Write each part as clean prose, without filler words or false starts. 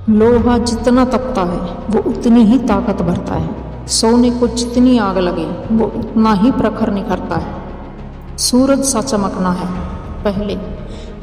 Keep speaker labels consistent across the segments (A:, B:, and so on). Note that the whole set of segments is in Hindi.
A: लोहा जितना तपता है वो उतनी ही ताकत भरता है। सोने को जितनी आग लगे वो उतना ही प्रखर निखरता है। सूरज सा चमकना है, पहले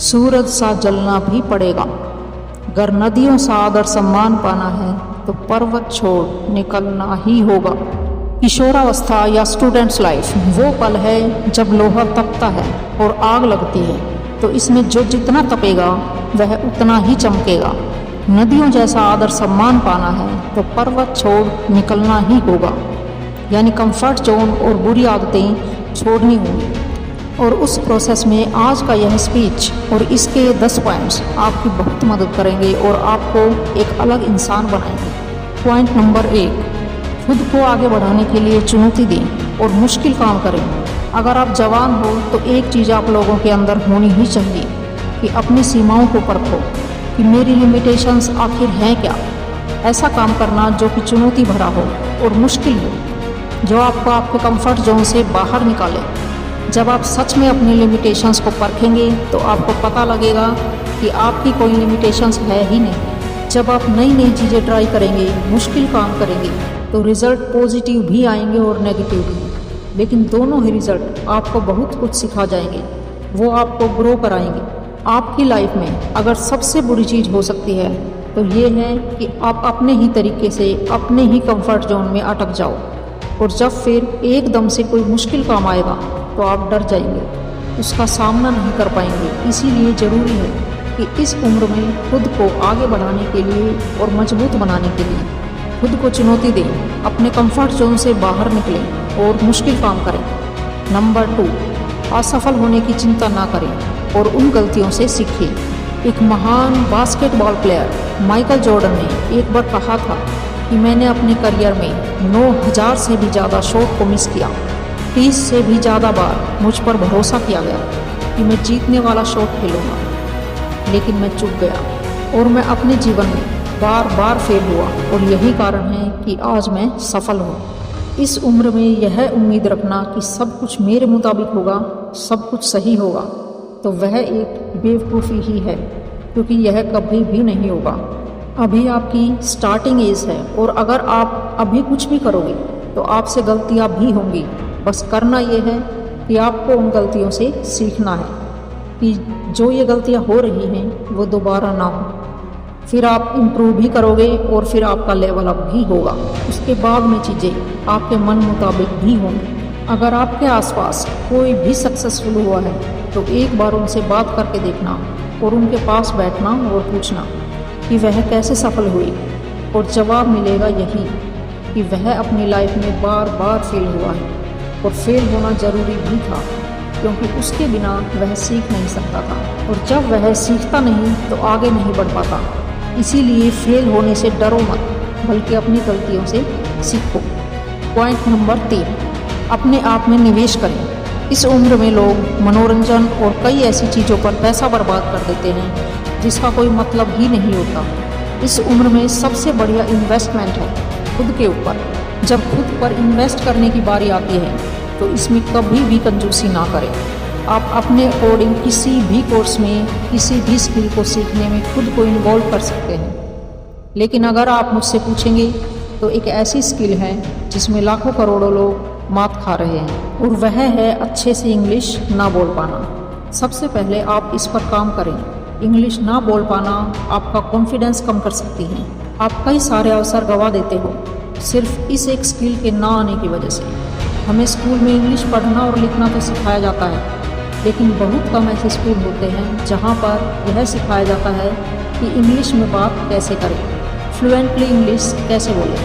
A: सूरज सा जलना भी पड़ेगा। अगर नदियों सा आदर सम्मान पाना है तो पर्वत छोड़ निकलना ही होगा। किशोरावस्था या स्टूडेंट्स लाइफ वो पल है जब लोहा तपता है और आग लगती है, तो इसमें जो जितना तपेगा वह उतना ही चमकेगा। नदियों जैसा आदर सम्मान पाना है तो पर्वत छोड़ निकलना ही होगा, यानी कंफर्ट जोन और बुरी आदतें छोड़नी होंगी। और उस प्रोसेस में आज का यह स्पीच और इसके 10 पॉइंट्स आपकी बहुत मदद करेंगे और आपको एक अलग इंसान बनाएंगे। पॉइंट नंबर 1, खुद को आगे बढ़ाने के लिए चुनौती दें और मुश्किल काम करें। अगर आप जवान हो तो एक चीज़ आप लोगों के अंदर होनी ही चाहिए कि अपनी सीमाओं को परखो कि मेरी लिमिटेशंस आखिर हैं क्या। ऐसा काम करना जो कि चुनौती भरा हो और मुश्किल हो, जो आपको आपके कंफर्ट जोन से बाहर निकाले। जब आप सच में अपनी लिमिटेशंस को परखेंगे तो आपको पता लगेगा कि आपकी कोई लिमिटेशंस है ही नहीं। जब आप नई नई चीज़ें ट्राई करेंगे, मुश्किल काम करेंगे, तो रिज़ल्ट पॉजिटिव भी आएंगे और नेगेटिव भी, लेकिन दोनों ही रिज़ल्ट आपको बहुत कुछ सिखा जाएंगे। वो आपको ग्रो कराएंगे। आपकी लाइफ में अगर सबसे बुरी चीज़ हो सकती है तो ये है कि आप अपने ही तरीके से अपने ही कंफर्ट जोन में अटक जाओ, और जब फिर एकदम से कोई मुश्किल काम आएगा तो आप डर जाएंगे, उसका सामना नहीं कर पाएंगे। इसीलिए ज़रूरी है कि इस उम्र में खुद को आगे बढ़ाने के लिए और मजबूत बनाने के लिए खुद को चुनौती दें, अपने कंफर्ट जोन से बाहर निकलें और मुश्किल काम करें। नंबर 2, असफल होने की चिंता ना करें और उन गलतियों से सीखें। एक महान बास्केटबॉल प्लेयर माइकल जॉर्डन ने एक बार कहा था कि मैंने अपने करियर में 9000 से भी ज़्यादा शॉट को मिस किया। 30 से भी ज़्यादा बार मुझ पर भरोसा किया गया कि मैं जीतने वाला शॉट खेलूँगा, लेकिन मैं चूक गया और मैं अपने जीवन में बार बार फेल हुआ, और यही कारण है कि आज मैं सफल हूँ। इस उम्र में यह उम्मीद रखना कि सब कुछ मेरे मुताबिक होगा, सब कुछ सही होगा, तो वह एक बेवकूफ़ी ही है, क्योंकि यह कभी भी नहीं होगा। अभी आपकी स्टार्टिंग एज है और अगर आप अभी कुछ भी करोगे तो आपसे गलतियां भी होंगी। बस करना यह है कि आपको उन गलतियों से सीखना है कि जो ये गलतियां हो रही हैं वो दोबारा ना हो। फिर आप इम्प्रूव भी करोगे और फिर आपका लेवल अप भी होगा। उसके बाद में चीज़ें आपके मन मुताबिक भी होंगी। अगर आपके आसपास कोई भी सक्सेसफुल हुआ है तो एक बार उनसे बात करके देखना और उनके पास बैठना और पूछना कि वह कैसे सफल हुई, और जवाब मिलेगा यही कि वह अपनी लाइफ में बार बार फेल हुआ है, और फेल होना ज़रूरी भी था क्योंकि उसके बिना वह सीख नहीं सकता था, और जब वह सीखता नहीं तो आगे नहीं बढ़ पाता। इसीलिए फेल होने से डरो मत, बल्कि अपनी गलतियों से सीखो। पॉइंट नंबर 3, अपने आप में निवेश करें। इस उम्र में लोग मनोरंजन और कई ऐसी चीज़ों पर पैसा बर्बाद कर देते हैं जिसका कोई मतलब ही नहीं होता। इस उम्र में सबसे बढ़िया इन्वेस्टमेंट है खुद के ऊपर। जब खुद पर इन्वेस्ट करने की बारी आती है तो इसमें कभी भी कंजूसी ना करें। आप अपने अकॉर्डिंग किसी भी कोर्स में किसी भी स्किल को सीखने में खुद को इन्वॉल्व कर सकते हैं, लेकिन अगर आप मुझसे पूछेंगे तो एक ऐसी स्किल है जिसमें लाखों करोड़ों लोग मात खा रहे हैं, और वह है अच्छे से इंग्लिश ना बोल पाना। सबसे पहले आप इस पर काम करें। इंग्लिश ना बोल पाना आपका कॉन्फिडेंस कम कर सकती है। आप कई सारे अवसर गंवा देते हो सिर्फ इस एक स्किल के ना आने की वजह से। हमें स्कूल में इंग्लिश पढ़ना और लिखना तो सिखाया जाता है, लेकिन बहुत कम ऐसे स्कूल होते हैं जहाँ पर यह सिखाया जाता है कि इंग्लिश में बात कैसे करें, फ्लुएंटली इंग्लिश कैसे बोलें,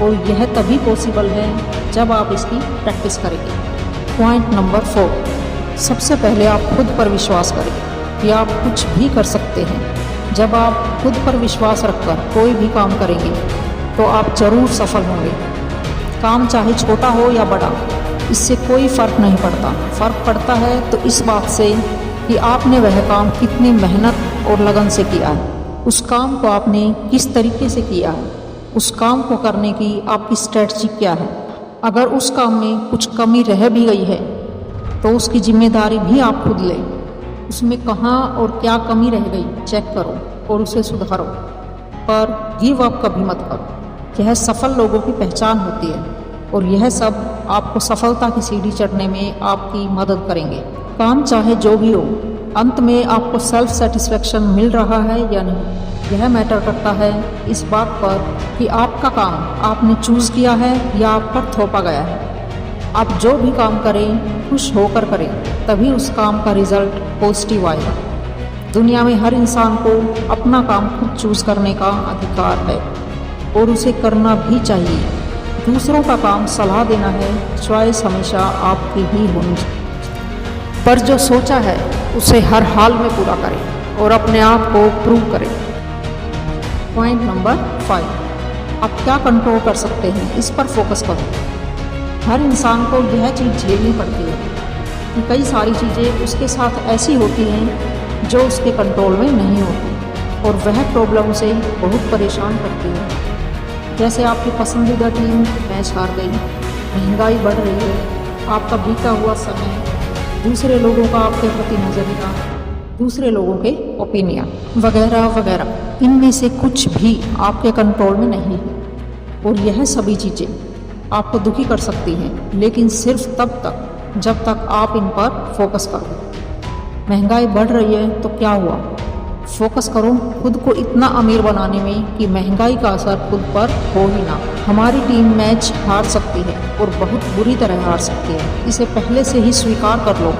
A: और यह तभी पॉसिबल है जब आप इसकी प्रैक्टिस करेंगे। पॉइंट नंबर 4, सबसे पहले आप खुद पर विश्वास करें कि आप कुछ भी कर सकते हैं। जब आप खुद पर विश्वास रखकर कोई भी काम करेंगे तो आप ज़रूर सफल होंगे। काम चाहे छोटा हो या बड़ा, इससे कोई फ़र्क नहीं पड़ता। फ़र्क पड़ता है तो इस बात से कि आपने वह काम कितनी मेहनत और लगन से किया है, उस काम को आपने किस तरीके से किया है, उस काम को करने की आपकी स्ट्रेटजी क्या है। अगर उस काम में कुछ कमी रह भी गई है तो उसकी जिम्मेदारी भी आप खुद लें। उसमें कहाँ और क्या कमी रह गई चेक करो और उसे सुधारो। पर गिव अप कभी मत करो। यह सफल लोगों की पहचान होती है और यह सब आपको सफलता की सीढ़ी चढ़ने में आपकी मदद करेंगे। काम चाहे जो भी हो, अंत में आपको सेल्फ सेटिस्फेक्शन मिल रहा है या नहीं, यह मैटर करता है इस बात पर कि आपका काम आपने चूज़ किया है या आप पर थोपा गया है। आप जो भी काम करें खुश होकर करें, तभी उस काम का रिजल्ट पॉजिटिव आएगा। दुनिया में हर इंसान को अपना काम खुद चूज़ करने का अधिकार है और उसे करना भी चाहिए। दूसरों का काम सलाह देना है, चॉइस हमेशा आपकी ही होनी चाहिए। पर जो सोचा है उसे हर हाल में पूरा करें और अपने आप को प्रूव करें। पॉइंट नंबर 5, आप क्या कंट्रोल कर सकते हैं, इस पर फोकस करो। हर इंसान को यह चीज़ झेलनी पड़ती है कि कई सारी चीज़ें उसके साथ ऐसी होती हैं जो उसके कंट्रोल में नहीं होती और वह प्रॉब्लम उसे बहुत परेशान करती है। जैसे आपकी पसंदीदा टीम मैच हार गई, महंगाई बढ़ रही है, आपका बीता हुआ समय, दूसरे लोगों का आपके प्रति नज़रिया, दूसरे लोगों के ओपिनियन वगैरह वगैरह। इनमें से कुछ भी आपके कंट्रोल में नहीं है और यह सभी चीज़ें आपको दुखी कर सकती हैं, लेकिन सिर्फ तब तक जब तक आप इन पर फोकस करो। महंगाई बढ़ रही है तो क्या हुआ, फोकस करो खुद को इतना अमीर बनाने में कि महंगाई का असर खुद पर हो ही ना। हमारी टीम मैच हार सकती है और बहुत बुरी तरह हार सकती है, इसे पहले से ही स्वीकार कर लो।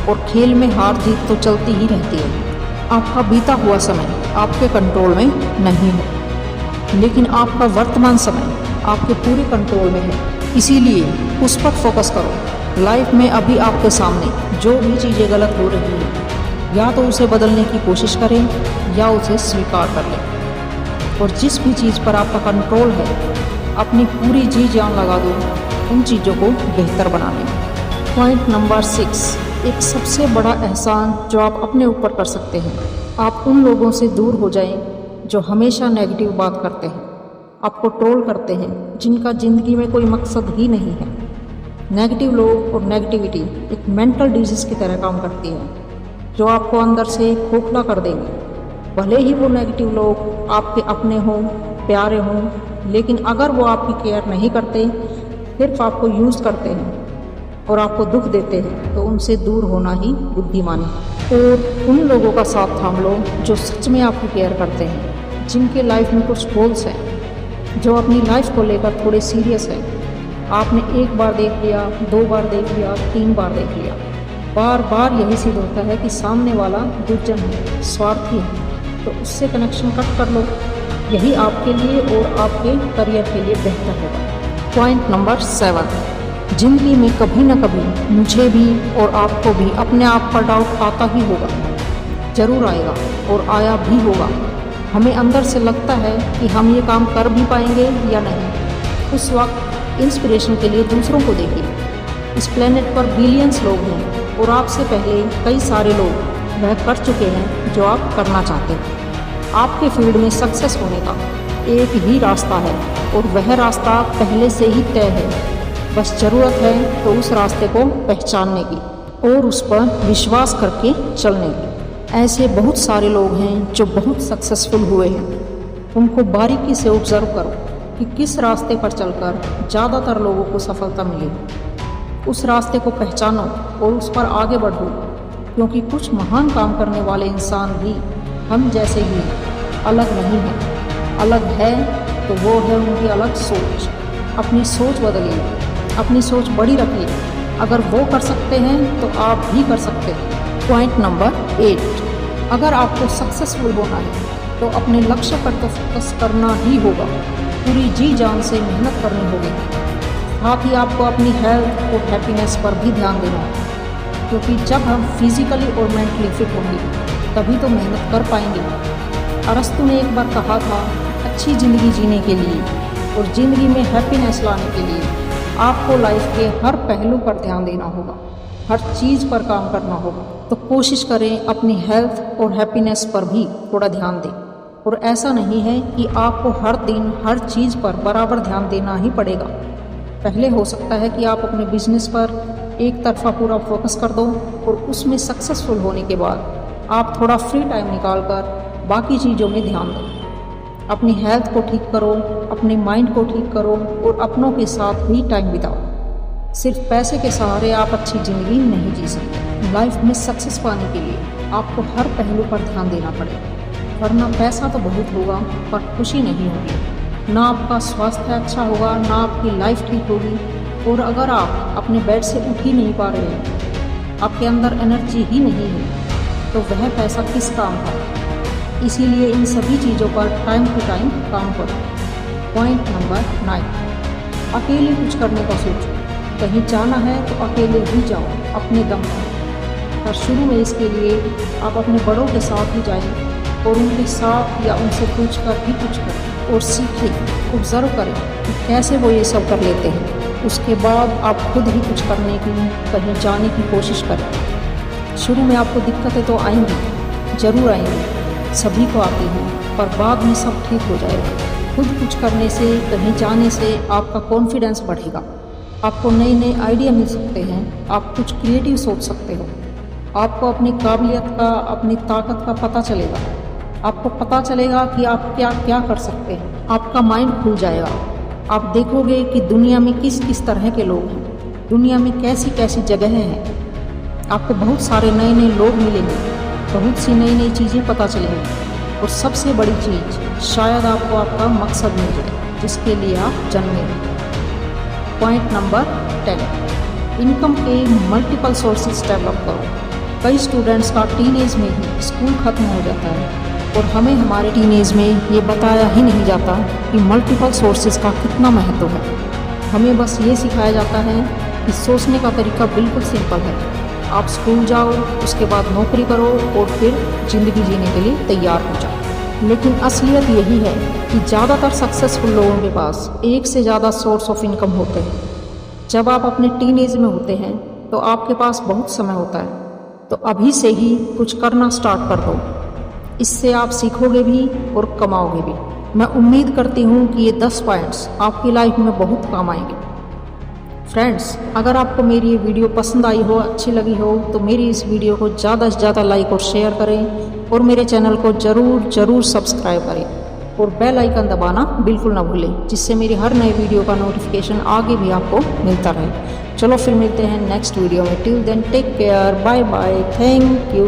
A: और खेल में हार जीत तो चलती ही रहती है। आपका बीता हुआ समय आपके कंट्रोल में नहीं है, लेकिन आपका वर्तमान समय आपके पूरे कंट्रोल में है, इसीलिए उस पर फोकस करो। लाइफ में अभी आपके सामने जो भी चीज़ें गलत हो रही हैं, या तो उसे बदलने की कोशिश करें या उसे स्वीकार कर लें। और जिस भी चीज़ पर आपका कंट्रोल है, अपनी पूरी जी जान लगा दो उन चीज़ों को बेहतर बनाने में। पॉइंट नंबर 6, एक सबसे बड़ा एहसान जो आप अपने ऊपर कर सकते हैं, आप उन लोगों से दूर हो जाएं जो हमेशा नेगेटिव बात करते हैं, आपको ट्रोल करते हैं, जिनका ज़िंदगी में कोई मकसद ही नहीं है। नेगेटिव लोग और नेगेटिविटी एक मेंटल डिजीज़ की तरह काम करती है जो आपको अंदर से खोखला कर देंगे। भले ही वो नेगेटिव लोग आपके अपने हों, प्यारे हों, लेकिन अगर वो आपकी केयर नहीं करते, सिर्फ आपको यूज़ करते हैं और आपको दुख देते हैं, तो उनसे दूर होना ही बुद्धिमानी है। और उन लोगों का साथ थाम लो जो सच में आपकी केयर करते हैं, जिनके लाइफ में कुछ गोल्स हैं, जो अपनी लाइफ को लेकर थोड़े सीरियस हैं। आपने एक बार देख लिया, 2 बार देख लिया, 3 बार देख लिया, बार बार यही सिद्ध होता है कि सामने वाला दुर्जन है, स्वार्थी है, तो उससे कनेक्शन कट कर लो। यही आपके लिए और आपके करियर के लिए बेहतर होगा। पॉइंट नंबर 7, जिंदगी में कभी ना कभी मुझे भी और आपको भी अपने आप पर डाउट आता ही होगा, जरूर आएगा और आया भी होगा। हमें अंदर से लगता है कि हम ये काम कर भी पाएंगे या नहीं। उस वक्त इंस्पिरेशन के लिए दूसरों को देखिए। इस प्लेनेट पर बिलियंस लोग हैं और आपसे पहले कई सारे लोग वह कर चुके हैं जो आप करना चाहते हैं। आपके फील्ड में सक्सेस होने का एक ही रास्ता है और वह रास्ता पहले से ही तय है, बस ज़रूरत है तो उस रास्ते को पहचानने की और उस पर विश्वास करके चलने की। ऐसे बहुत सारे लोग हैं जो बहुत सक्सेसफुल हुए हैं। उनको बारीकी से ऑब्जर्व करो कि किस रास्ते पर चलकर ज़्यादातर लोगों को सफलता मिली। उस रास्ते को पहचानो और उस पर आगे बढ़ो, क्योंकि कुछ महान काम करने वाले इंसान भी हम जैसे ही अलग नहीं हैं। अलग है तो वो है उनकी अलग सोच। अपनी सोच बदलिए, अपनी सोच बड़ी रखिए। अगर वो कर सकते हैं तो आप भी कर सकते हैं। पॉइंट नंबर 8, अगर आपको सक्सेसफुल होना है तो अपने लक्ष्य पर तो फोकस करना ही होगा, पूरी जी जान से मेहनत करनी होगी। साथ ही आपको अपनी हेल्थ और हैप्पीनेस पर भी ध्यान देना है, क्योंकि जब हम फिजिकली और मेंटली फिट होंगे तभी तो मेहनत कर पाएंगे। अरस्तु ने एक बार कहा था, अच्छी ज़िंदगी जीने के लिए और ज़िंदगी में हैप्पीनेस लाने के लिए आपको लाइफ के हर पहलू पर ध्यान देना होगा, हर चीज़ पर काम करना होगा। तो कोशिश करें अपनी हेल्थ और हैप्पीनेस पर भी थोड़ा ध्यान दें। और ऐसा नहीं है कि आपको हर दिन हर चीज़ पर बराबर ध्यान देना ही पड़ेगा। पहले हो सकता है कि आप अपने बिजनेस पर एक तरफा पूरा फोकस कर दो और उसमें सक्सेसफुल होने के बाद आप थोड़ा फ्री टाइम निकाल कर बाकी चीज़ों में ध्यान दो। अपनी हेल्थ को ठीक करो, अपने माइंड को ठीक करो और अपनों के साथ भी टाइम बिताओ। सिर्फ पैसे के सहारे आप अच्छी ज़िंदगी नहीं जी सकते। लाइफ में सक्सेस पाने के लिए आपको हर पहलू पर ध्यान देना पड़ेगा, वरना पैसा तो बहुत होगा पर खुशी नहीं होगी। ना आपका स्वास्थ्य अच्छा होगा, ना आपकी लाइफ ठीक होगी। और अगर आप अपने बेड से उठ ही नहीं पा रहे हैं, आपके अंदर एनर्जी ही नहीं है, तो वह पैसा किस काम का। इसीलिए इन सभी चीज़ों पर टाइम टू टाइम काम करो। पॉइंट नंबर 9, अकेले कुछ करने का सोचो। कहीं जाना है तो अकेले ही जाओ, अपने दम पर। पर शुरू में इसके लिए आप अपने बड़ों के साथ ही जाएं और उनके साथ या उनसे पूछ कर ही कुछ करें और सीखें, ऑब्जर्व करें कि कैसे वो ये सब कर लेते हैं। उसके बाद आप खुद ही कुछ करने की, कहीं जाने की कोशिश करें। शुरू में आपको दिक्कतें तो आएंगी, ज़रूर आएंगी, सभी को आती हैं, पर बाद में सब ठीक हो जाएगा। खुद कुछ करने से, कहीं जाने से आपका कॉन्फिडेंस बढ़ेगा, आपको नए नए आइडिया मिल सकते हैं, आप कुछ क्रिएटिव सोच सकते हो, आपको अपनी काबिलियत का, अपनी ताकत का पता चलेगा, आपको पता चलेगा कि आप क्या क्या कर सकते हैं। आपका माइंड खुल जाएगा, आप देखोगे कि दुनिया में किस किस तरह के लोग हैं, दुनिया में कैसी कैसी जगहें हैं। आपको बहुत सारे नए नए लोग मिलेंगे, बहुत सी नई नई चीज़ें पता चलेंगी और सबसे बड़ी चीज़, शायद आपको आपका मकसद मिल जाए जिसके लिए आप जन्मे हैं। पॉइंट नंबर 10, इनकम के मल्टीपल सोर्सेज डेवलप करो। कई स्टूडेंट्स का टीनेज में ही स्कूल ख़त्म हो जाता है और हमें हमारे टीनेज में ये बताया ही नहीं जाता कि मल्टीपल सोर्सेज का कितना महत्व है। हमें बस ये सिखाया जाता है कि सोचने का तरीका बिल्कुल सिंपल है, आप स्कूल जाओ, उसके बाद नौकरी करो और फिर ज़िंदगी जीने के लिए तैयार हो जाओ। लेकिन असलियत यही है कि ज़्यादातर सक्सेसफुल लोगों के पास एक से ज़्यादा सोर्स ऑफ इनकम होते हैं। जब आप अपने टीनेज में होते हैं तो आपके पास बहुत समय होता है, तो अभी से ही कुछ करना स्टार्ट कर दो। इससे आप सीखोगे भी और कमाओगे भी। मैं उम्मीद करती हूँ कि ये 10 पॉइंट्स आपकी लाइफ में बहुत काम आएंगे। फ्रेंड्स, अगर आपको मेरी ये वीडियो पसंद आई हो, अच्छी लगी हो, तो मेरी इस वीडियो को ज़्यादा से ज़्यादा लाइक और शेयर करें और मेरे चैनल को ज़रूर सब्सक्राइब करें और बेल आइकन दबाना बिल्कुल ना भूलें, जिससे मेरी हर नई वीडियो का नोटिफिकेशन आगे भी आपको मिलता रहे। चलो फिर मिलते हैं नेक्स्ट वीडियो में। Till then take care, bye bye, thank you.